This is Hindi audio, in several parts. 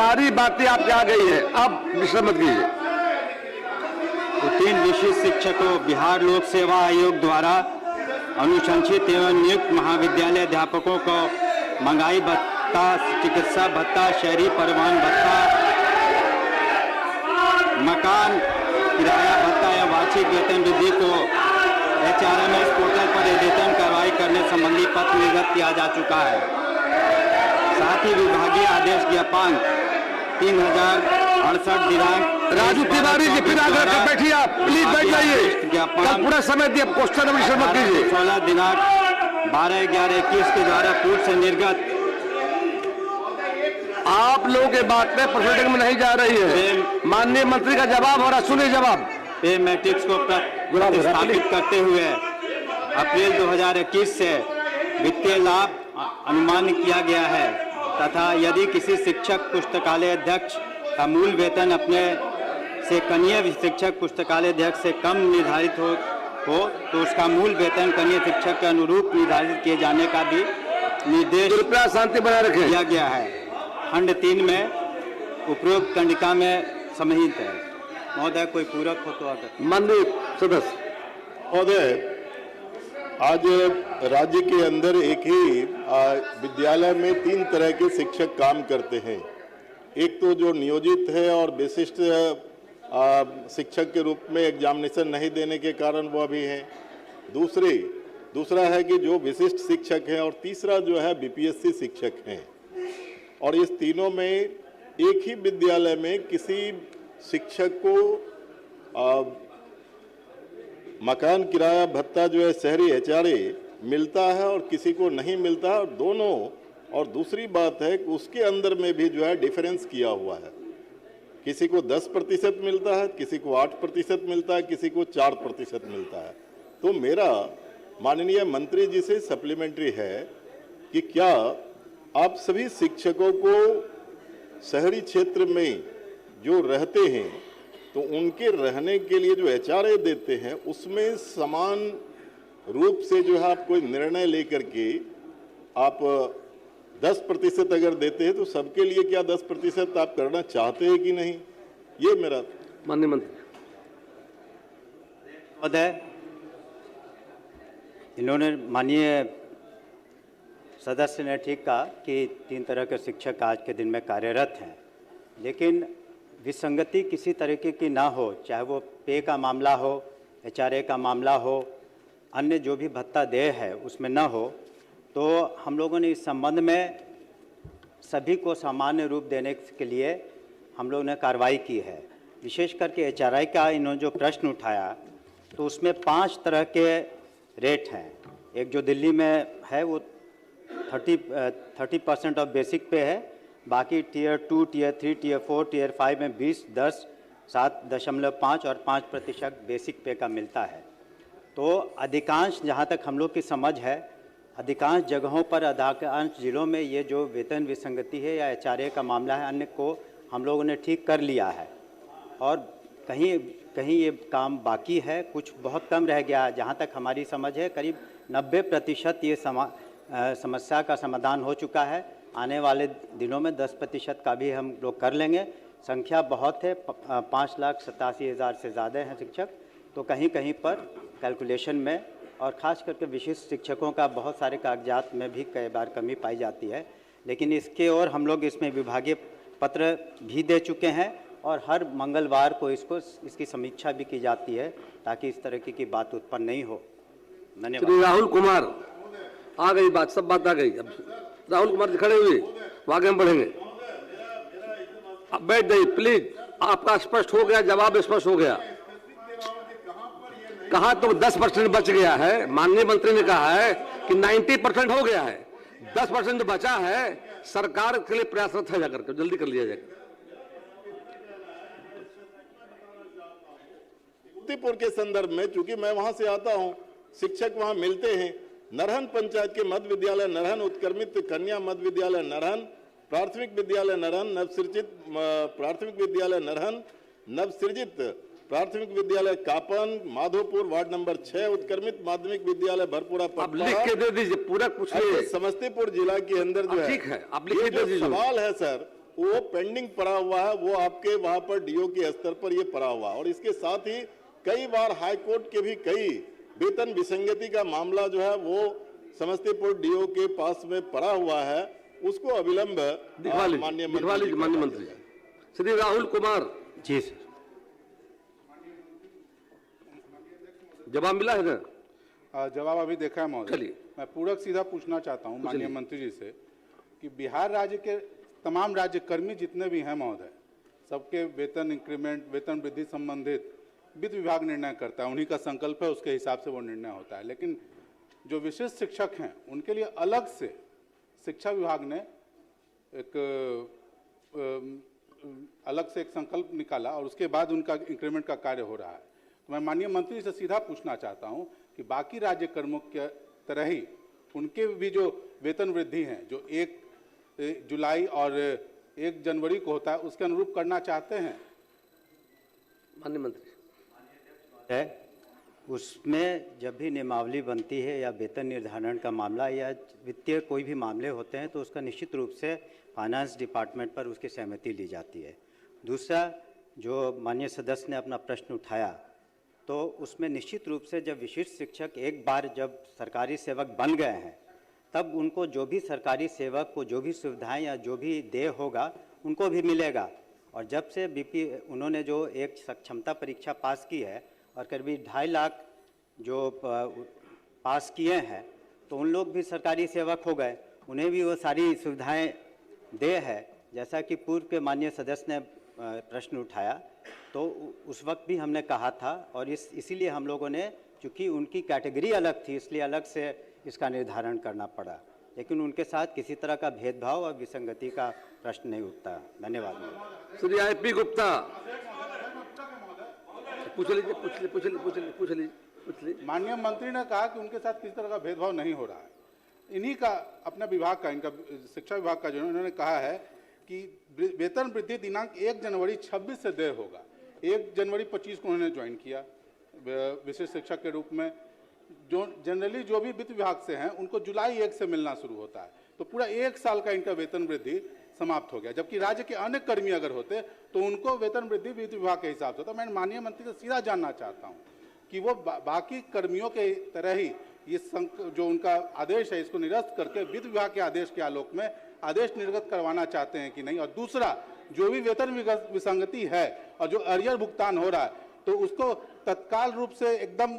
सारी बातें आपके आ गई है, अब विषय मत कीजिए। तो 3 विशिष्ट शिक्षकों बिहार लोक सेवा आयोग द्वारा अनुशंसित एवं नियुक्त महाविद्यालय अध्यापकों को महंगाई भत्ता, चिकित्सा भत्ता, शहरी परिवहन भत्ता, मकान किराया भत्ता या वार्षिक वेतन वृद्धि को HRMS पोर्टल पर अद्यतन कार्रवाई करने संबंधी पत्र निर्गत किया जा चुका है। साथ ही विभागीय आदेश ज्ञापन 3068 दिनांक राजू तिवारी जी फिर आगे कर बैठिए, आप प्लीज बैठ जाइए, कल पूरा समय दिए, क्वेश्चन मत कीजिए। 16 दिनांक 12/11/21 के द्वारा पूर्व से निर्गत। आप लोगों के बात में प्रोसीडिंग में नहीं जा रही है। माननीय मंत्री का जवाब हो रहा, सुनिए जवाब। पे मैट्रिक्स को प्रतिस्थापित करते हुए अप्रैल 2021 से वित्तीय लाभ अनुमान किया गया है तथा यदि किसी शिक्षक पुस्तकालय अध्यक्ष का मूल वेतन अपने से कनीय शिक्षक पुस्तकालय अध्यक्ष से कम निर्धारित हो तो उसका मूल वेतन कनीय शिक्षक के अनुरूप निर्धारित किए जाने का भी निर्देश कृपया शांति बनाए रखें किया गया है। खंड 3 में उपरोक्त कंडिका में समाहित है। महोदय कोई पूरक हो तो आगे। माननीय सदस्य महोदय, आज राज्य के अंदर एक ही विद्यालय में 3 तरह के शिक्षक काम करते हैं। एक तो जो नियोजित है और विशिष्ट शिक्षक के रूप में एग्जामिनेशन नहीं देने के कारण वो अभी हैं। दूसरा है कि जो विशिष्ट शिक्षक हैं और तीसरा जो है BPSC शिक्षक हैं। और इस तीनों में एक ही विद्यालय में किसी शिक्षक को मकान किराया भत्ता जो है शहरी HRA मिलता है और किसी को नहीं मिलता है, और दोनों। और दूसरी बात है कि उसके अंदर में भी जो है डिफरेंस किया हुआ है। किसी को 10% मिलता है, किसी को 8% मिलता है, किसी को 4% मिलता है। तो मेरा माननीय मंत्री जी से सप्लीमेंट्री है कि क्या आप सभी शिक्षकों को शहरी क्षेत्र में जो रहते हैं तो उनके रहने के लिए जो HRA देते हैं उसमें समान रूप से जो है आप कोई निर्णय लेकर के आप 10% अगर देते हैं तो सबके लिए क्या 10% आप करना चाहते हैं कि नहीं, ये मेरा। माननीय मंत्री महोदय, इन्होंने माननीय सदस्य ने ठीक कहा कि 3 तरह के शिक्षक आज के दिन में कार्यरत हैं, लेकिन विसंगति किसी तरीके की ना हो, चाहे वो पे का मामला हो, HRA का मामला हो, अन्य जो भी भत्ता देय है उसमें ना हो, तो हम लोगों ने इस संबंध में सभी को सामान्य रूप देने के लिए हम लोगों ने कार्रवाई की है। विशेष करके HRA का इन्होंने जो प्रश्न उठाया तो उसमें 5 तरह के रेट हैं। एक जो दिल्ली में है वो 30% ऑफ बेसिक पे है, बाकी टियर 2, टियर 3, टियर 4, टियर 5 में 20, 10, 7.5 और 5% बेसिक पे का मिलता है। तो अधिकांश, जहाँ तक हम लोग की समझ है, अधिकांश जगहों पर, अधिकांश जिलों में ये जो वेतन विसंगति है या HRA का मामला है, अन्य को हम लोगों ने ठीक कर लिया है। और कहीं कहीं ये काम बाकी है, कुछ बहुत कम रह गया है। जहाँ तक हमारी समझ है करीब 90% ये समस्या का समाधान हो चुका है। आने वाले दिनों में 10% का भी हम लोग कर लेंगे। संख्या बहुत है, 5,87,000 से ज़्यादा हैं शिक्षक, तो कहीं कहीं पर कैलकुलेशन में और ख़ास करके विशिष्ट शिक्षकों का बहुत सारे कागजात में भी कई बार कमी पाई जाती है। लेकिन इसके और हम लोग इसमें विभागीय पत्र भी दे चुके हैं और हर मंगलवार को इसकी समीक्षा भी की जाती है ताकि इस तरह की बात उत्पन्न नहीं हो। धन्यवाद। राहुल कुमार आ गई बात, सब बात आ गई। अब राहुल कुमार जी खड़े हुए, आगे हम बढ़ेंगे। अब बैठ जाइए प्लीज, आपका स्पष्ट हो गया, जवाब स्पष्ट हो गया। कहा तो 10% बच गया है, माननीय मंत्री ने कहा है कि 90% हो गया है, 10% जो बचा है सरकार के लिए प्रयासरत है, जाकर जल्दी कर लिया जाएगा। समस्तीपुर के संदर्भ में, चूंकि मैं वहां से आता हूं, शिक्षक वहां मिलते हैं। नरहन पंचायत के मध्य विद्यालय नरहन, उत्क्रमित कन्या मध्य विद्यालय नरहन, प्राथमिक विद्यालय नरहन, नवसृजित प्राथमिक विद्यालय नरहन, नवसृजित प्राथमिक विद्यालय कापन, माधोपुर वार्ड नंबर 6, उत्क्रमित माध्यमिक विद्यालय भरपूरा पटना। लिख के दे दीजिए, पूरा कुछ समस्तीपुर जिला के अंदर जो है, ठीक है, आप लिख के दे दीजिए। सवाल है सर, वो पेंडिंग पड़ा हुआ है, वो आपके वहां पर डीओ के स्तर पर ये पड़ा हुआ है। और इसके साथ ही कई बार हाई कोर्ट के भी कई वेतन विसंगति का मामला जो है वो समस्तीपुर डीओ के पास में पड़ा हुआ है, उसको अविलंब माननीय मंत्री श्री राहुल कुमार जी सर। जवाब मिला है ना? जवाब अभी देखा है महोदय। चलिए। मैं पूरक सीधा पूछना चाहता हूं माननीय मंत्री जी से कि बिहार राज्य के तमाम राज्यकर्मी जितने भी हैं महोदय, सबके वेतन इंक्रीमेंट, वेतन वृद्धि संबंधित वित्त विभाग निर्णय करता है, उन्हीं का संकल्प है, उसके हिसाब से वो निर्णय होता है। लेकिन जो विशिष्ट शिक्षक हैं उनके लिए अलग से शिक्षा विभाग ने एक अलग से एक संकल्प निकाला और उसके बाद उनका इंक्रीमेंट का कार्य हो रहा है। तो मैं माननीय मंत्री से सीधा पूछना चाहता हूं कि बाकी राज्य कर्मियों के तरह ही उनके भी जो वेतन वृद्धि है जो 1 जुलाई और 1 जनवरी को होता है उसके अनुरूप करना चाहते हैं? माननीय मंत्री है उसमें जब भी नियमावली बनती है या वेतन निर्धारण का मामला या वित्तीय कोई भी मामले होते हैं तो उसका निश्चित रूप से फाइनेंस डिपार्टमेंट पर उसकी सहमति ली जाती है। दूसरा, जो माननीय सदस्य ने अपना प्रश्न उठाया तो उसमें निश्चित रूप से जब विशिष्ट शिक्षक एक बार जब सरकारी सेवक बन गए हैं तब उनको जो भी सरकारी सेवक को जो भी सुविधाएं या जो भी देय होगा उनको भी मिलेगा। और जब से बीपी उन्होंने जो एक सक्षमता परीक्षा पास की है और करीब 2.5 लाख जो पास किए हैं तो उन लोग भी सरकारी सेवक हो गए, उन्हें भी वो सारी सुविधाएं दे है। जैसा कि पूर्व के माननीय सदस्य ने प्रश्न उठाया तो उस वक्त भी हमने कहा था और इसीलिए हम लोगों ने, चूँकि उनकी कैटेगरी अलग थी इसलिए अलग से इसका निर्धारण करना पड़ा, लेकिन उनके साथ किसी तरह का भेदभाव और विसंगति का प्रश्न नहीं उठता। धन्यवाद। श्री आईपी गुप्ता पूछ लीजिए। माननीय मंत्री ने कहा कि उनके साथ किसी तरह का भेदभाव नहीं हो रहा है। इन्हीं का अपने विभाग का, इनका शिक्षा विभाग का जो उन्होंने कहा है कि वेतन वृद्धि दिनांक 1 जनवरी 26 से देय होगा। 1 जनवरी 25 को उन्होंने ज्वाइन किया विशिष्ट शिक्षक के रूप में। जो जनरली जो भी वित्त विभाग से हैं उनको जुलाई 1 से मिलना शुरू होता है, तो पूरा 1 साल का इनका वेतन वृद्धि समाप्त हो गया। जबकि राज्य के अन्य कर्मी अगर होते तो उनको वेतन वृद्धि वित्त विभाग के हिसाब से होता। मैं माननीय मंत्री से सीधा जानना चाहता हूं कि वो बाकी कर्मियों के तरह ही ये जो उनका आदेश है इसको निरस्त करके वित्त विभाग के आदेश के आलोक में आदेश निर्गत करवाना चाहते हैं कि नहीं। और दूसरा, जो भी वेतन विसंगति है और जो अरियर भुगतान हो रहा है तो उसको तत्काल रूप से एकदम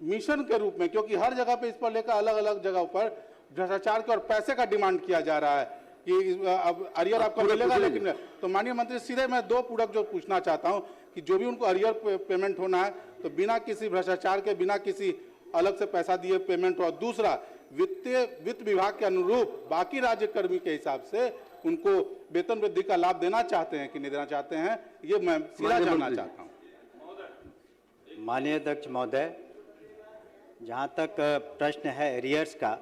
मिशन के रूप में, क्योंकि हर जगह पे इस पर लेकर अलग अलग जगह पर भ्रष्टाचार के और पैसे का डिमांड किया जा रहा है कि अब अरियर आपको मिलेगा। लेकिन तो माननीय मंत्री सीधे मैं 2 पूरक जो पूछना चाहता हूं कि जो भी उनको अरियर पेमेंट होना है तो बिना किसी भ्रष्टाचार के, बिना किसी अलग से पैसा दिए पेमेंट हो। और दूसरा, वित्त विभाग के अनुरूप बाकी राज्य कर्मी के हिसाब से उनको वेतन वृद्धि का लाभ देना चाहते हैं कि नहीं देना चाहते हैं, ये मैं सीधा जानना चाहता हूँ। माननीय अध्यक्ष महोदय, जहाँ तक प्रश्न है एरियर्स का,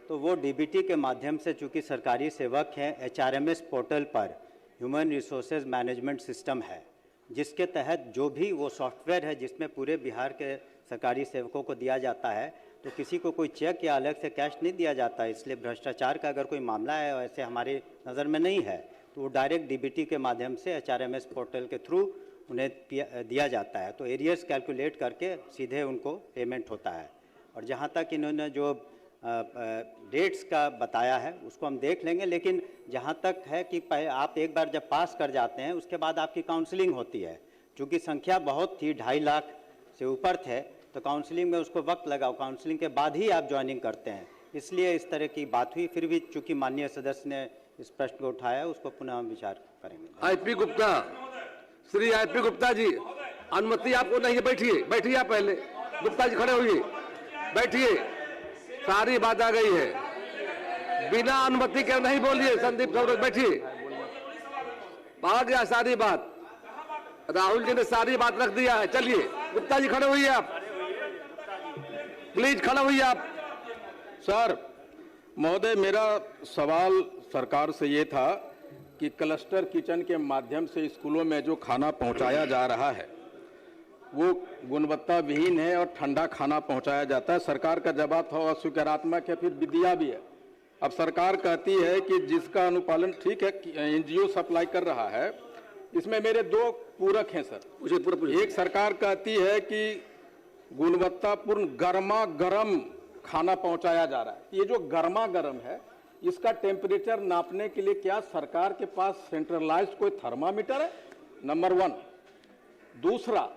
तो वो डीबीटी के माध्यम से, चूँकि सरकारी सेवक हैं, एचआरएमएस पोर्टल पर ह्यूमन रिसोर्सेज मैनेजमेंट सिस्टम है जिसके तहत जो भी वो सॉफ्टवेयर है जिसमें पूरे बिहार के सरकारी सेवकों को दिया जाता है, तो किसी को कोई चेक या अलग से कैश नहीं दिया जाता। इसलिए भ्रष्टाचार का अगर कोई मामला है वैसे हमारी नज़र में नहीं है तो वो डायरेक्ट डीबीटी के माध्यम से एचआरएमएस पोर्टल के थ्रू उन्हें दिया जाता है। तो एरियर्स कैलकुलेट करके सीधे उनको पेमेंट होता है। और जहाँ तक इन्होंने जो डेट्स का बताया है उसको हम देख लेंगे, लेकिन जहाँ तक है कि आप एक बार जब पास कर जाते हैं उसके बाद आपकी काउंसलिंग होती है। चूँकि संख्या बहुत थी, 2.5 लाख से ऊपर थे, तो काउंसलिंग में उसको वक्त लगा। काउंसलिंग के बाद ही आप ज्वाइनिंग करते हैं, इसलिए इस तरह की बात हुई। फिर भी चूँकि माननीय सदस्य ने इस प्रश्न को उठाया उसको पुनः हम विचार करेंगे। आईपी गुप्ता, श्री आईपी गुप्ता जी, अनुमति आपको नहीं है, बैठिए आप पहले। गुप्ता जी खड़े होइए, बैठिए। सारी बात आ गई है, बिना अनुमति के नहीं बोलिए। संदीप सौरभ बैठिए, आ गया सारी बात। राहुल जी ने सारी बात रख दिया है। चलिए गुप्ता जी खड़े होइए, आप प्लीज खड़े होइए आप। सर महोदय, मेरा सवाल सरकार से ये था कि क्लस्टर किचन के माध्यम से स्कूलों में जो खाना पहुंचाया जा रहा है वो गुणवत्ता विहीन है और ठंडा खाना पहुंचाया जाता है। सरकार का जवाब था सकारात्मक है, फिर विदिया भी है। अब सरकार कहती है कि जिसका अनुपालन ठीक है, एनजीओ सप्लाई कर रहा है। इसमें मेरे दो पूरक हैं सर। एक सरकार कहती है कि गुणवत्तापूर्ण गर्मा गर्म खाना पहुंचाया जा रहा है। ये जो गर्मा गर्म है, इसका टेम्परेचर नापने के लिए क्या सरकार के पास सेंट्रलाइज्ड कोई थर्मामीटर है? नंबर 1। दूसरा,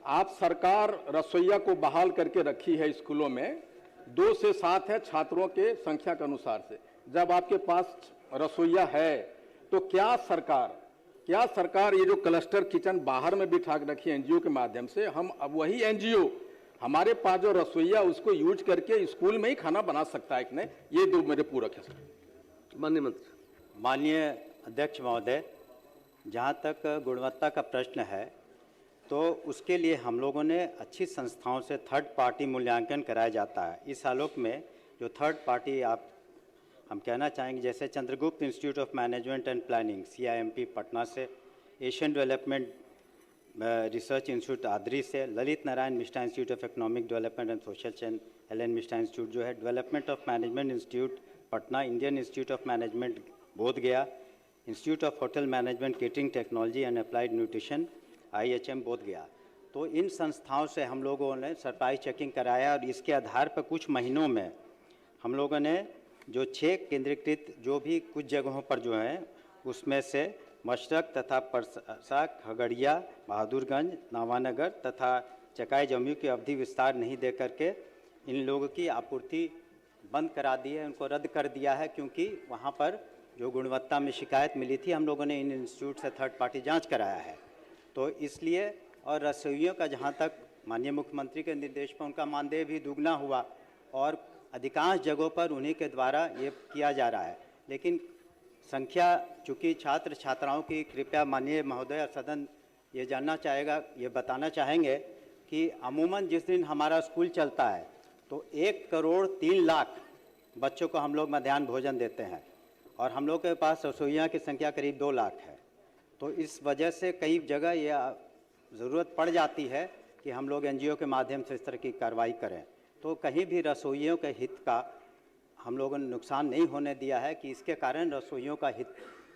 आप सरकार रसोइया को बहाल करके रखी है स्कूलों में, 2 से 7 है छात्रों के संख्या के अनुसार से। जब आपके पास रसोइया है तो क्या सरकार ये जो क्लस्टर किचन बाहर में बिठा रखी है एनजीओ के माध्यम से, हम अब वही एनजीओ हमारे पास जो रसोइया उसको यूज करके स्कूल में ही खाना बना सकता है कि नहीं? ये दो मेरे पूरक है सर। माननीय मंत्री। माननीय अध्यक्ष महोदय, जहाँ तक गुणवत्ता का प्रश्न है तो उसके लिए हम लोगों ने अच्छी संस्थाओं से थर्ड पार्टी मूल्यांकन कराया जाता है। इस आलोक में जो थर्ड पार्टी हम कहना चाहेंगे, जैसे Chandragupta institute of management and planning CIMP Patna से, एशियन डेवलपमेंट रिसर्च इंस्टीट्यूट आदरी से, Lalit Narayan Mishra institute of economic development and social change LN Mishra institute जो है, development of management institute Patna, Indian institute of management Bodhgaya, institute of hotel management catering technology and applied nutrition IHM Bodhgaya. तो इन संस्थाओं से हम लोगों ने सरप्राइज चेकिंग कराया और इसके आधार पर कुछ महीनों में हम लोगों ने जो 6 केंद्रीकृत जो भी कुछ जगहों पर जो हैं उसमें से मशरक तथा परसा, खगड़िया, बहादुरगंज, नावानगर तथा चकाई जमुई की अवधि विस्तार नहीं दे करके इन लोगों की आपूर्ति बंद करा दी है, उनको रद्द कर दिया है, क्योंकि वहाँ पर जो गुणवत्ता में शिकायत मिली थी हम लोगों ने इन इंस्टीट्यूट से थर्ड पार्टी जांच कराया है। तो इसलिए, और रसोइयों का जहाँ तक माननीय मुख्यमंत्री के निर्देश पर उनका मानदेय भी दुगना हुआ और अधिकांश जगहों पर उन्हीं के द्वारा ये किया जा रहा है। लेकिन संख्या चूँकि छात्र छात्राओं की, कृपया माननीय महोदय सदन ये जानना चाहेगा, ये बताना चाहेंगे कि अमूमन जिस दिन हमारा स्कूल चलता है तो 1 करोड़ 3 लाख बच्चों को हम लोग मध्याह्न भोजन देते हैं और हम लोग के पास रसोइयों की संख्या करीब 2 लाख है। तो इस वजह से कई जगह ये ज़रूरत पड़ जाती है कि हम लोग एनजीओ के माध्यम से इस तरह की कार्रवाई करें। तो कहीं भी रसोइयों के हित का हम लोगों ने नुकसान नहीं होने दिया है कि इसके कारण रसोइयों का हित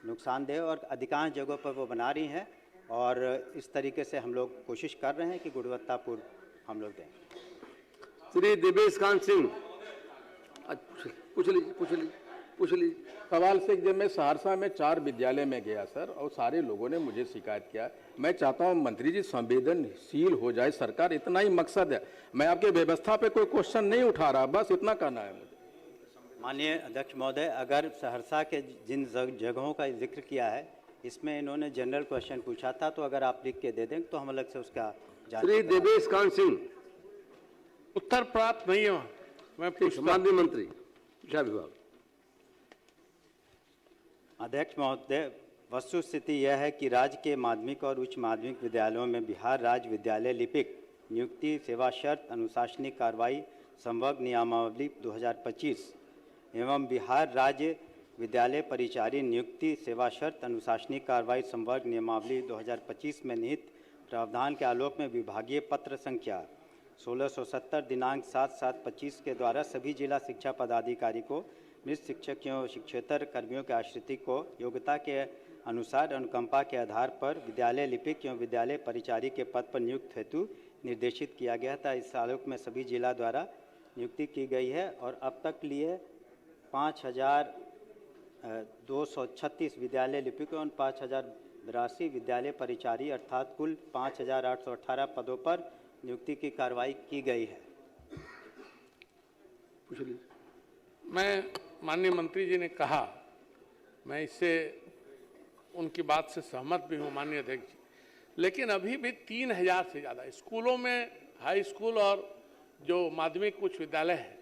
नुकसानदेह, और अधिकांश जगहों पर वो बना रही हैं और इस तरीके से हम लोग कोशिश कर रहे हैं कि गुणवत्तापूर्ण हम लोग दें। श्री दिवेश कांत सिंह, पूछ लीजिए। सवाल से जब मैं सहरसा में 4 विद्यालय में गया सर, और सारे लोगों ने मुझे शिकायत किया। मैं चाहता हूं मंत्री जी संवेदनशील हो जाए सरकार, इतना ही मकसद है। मैं आपके व्यवस्था पे कोई क्वेश्चन नहीं उठा रहा, बस इतना कहना है मुझे। माननीय अध्यक्ष महोदय, अगर सहरसा के जिन जगहों का जिक्र किया है इसमें इन्होंने जनरल क्वेश्चन पूछा था, तो अगर आप लिख के दे दें तो हम अलग से उसका श्री देवेश कांत सिंह, उत्तर प्राप्त नहीं है। मैं माननीय मंत्री शिक्षा विभाग। अध्यक्ष महोदय, वस्तुस्थिति यह है कि राज्य के माध्यमिक और उच्च माध्यमिक विद्यालयों में बिहार राज्य विद्यालय लिपिक नियुक्ति सेवा शर्त अनुशासनिक कार्रवाई संवर्ग नियमावली 2025 एवं बिहार राज्य विद्यालय परिचारी नियुक्ति सेवा शर्त अनुशासनिक कार्रवाई संवर्ग नियमावली 2025 में निहित प्रावधान के आलोक में विभागीय पत्र संख्या 1670 दिनांक 7/7/25 के द्वारा सभी जिला शिक्षा पदाधिकारी को मृत शिक्षक एवं शिक्षेतर कर्मियों के आश्रित को योग्यता के अनुसार अनुकंपा के आधार पर विद्यालय लिपिक एवं विद्यालय परिचारी के पद पर नियुक्त हेतु निर्देशित किया गया था। इस आलोक में सभी जिला द्वारा नियुक्ति की गई है और अब तक लिए 5236 विद्यालय लिपिक एवं 5082 विद्यालय परिचारी अर्थात कुल 5818 पदों पर नियुक्ति की कार्रवाई की गई है। मैं माननीय मंत्री जी ने कहा, मैं इससे उनकी बात से सहमत भी हूँ माननीय अध्यक्ष जी, लेकिन अभी भी 3000 से ज़्यादा स्कूलों में, हाई स्कूल और जो माध्यमिक उच्च विद्यालय है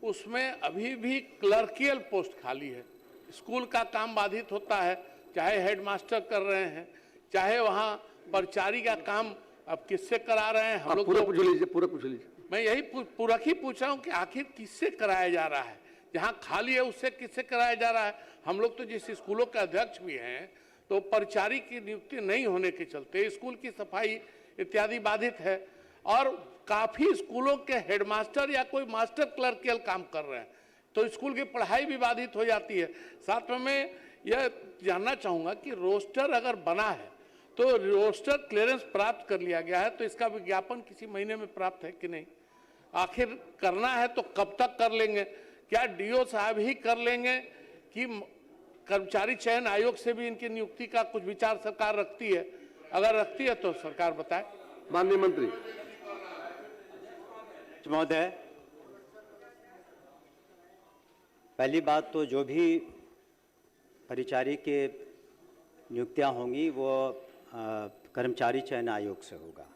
उसमें अभी भी क्लर्कियल पोस्ट खाली है। स्कूल का काम बाधित होता है, चाहे हेडमास्टर कर रहे हैं, चाहे वहाँ परिचारी का काम अब किससे करा रहे हैं हम लोग। पूरा पूछ लीजिए। मैं यही पूरक ही पूछ रहा हूँ कि आखिर किससे कराया जा रहा है, जहाँ खाली है उससे किससे कराया जा रहा है। हम लोग तो जिस स्कूलों के अध्यक्ष भी हैं तो परिचारी की नियुक्ति नहीं होने के चलते स्कूल की सफाई इत्यादि बाधित है और काफ़ी स्कूलों के हेडमास्टर या कोई मास्टर क्लर्कियल काम कर रहे हैं। तो स्कूल की पढ़ाई भी बाधित हो जाती है। साथ में मैं यह जानना चाहूँगा कि रोस्टर अगर बना है तो रोस्टर क्लियरेंस प्राप्त कर लिया गया है, तो इसका विज्ञापन किसी महीने में प्राप्त है कि नहीं? आखिर करना है तो कब तक कर लेंगे? क्या डीओ साहब ही कर लेंगे कि कर्मचारी चयन आयोग से भी इनकी नियुक्ति का कुछ विचार सरकार रखती है? अगर रखती है तो सरकार बताए। माननीय मंत्री। महोदय, पहली बात तो जो भी परिचारी के नियुक्तियां होंगी वो कर्मचारी चयन आयोग से होगा।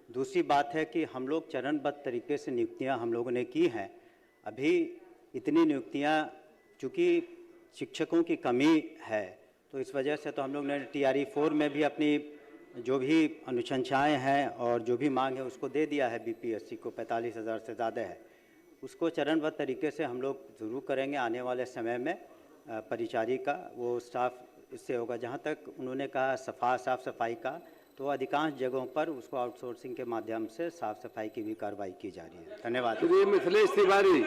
दूसरी बात है कि हम लोग चरणबद्ध तरीके से नियुक्तियां हम लोगों ने की हैं। अभी इतनी नियुक्तियां, चूँकि शिक्षकों की कमी है तो इस वजह से तो हम लोग ने TRE 4 में भी अपनी जो भी अनुशंसाएँ हैं और जो भी मांग है उसको दे दिया है। BPSC को 45,000 से ज़्यादा है, उसको चरणबद्ध तरीके से हम लोग ज़रूर करेंगे। आने वाले समय में परिचारी का वो स्टाफ इससे होगा। जहाँ तक उन्होंने कहा साफ़ सफाई का, तो अधिकांश जगहों पर उसको आउटसोर्सिंग के माध्यम से साफ़ सफाई की भी कार्रवाई की जा रही है। धन्यवाद। श्री मिथिलेश तिवारी।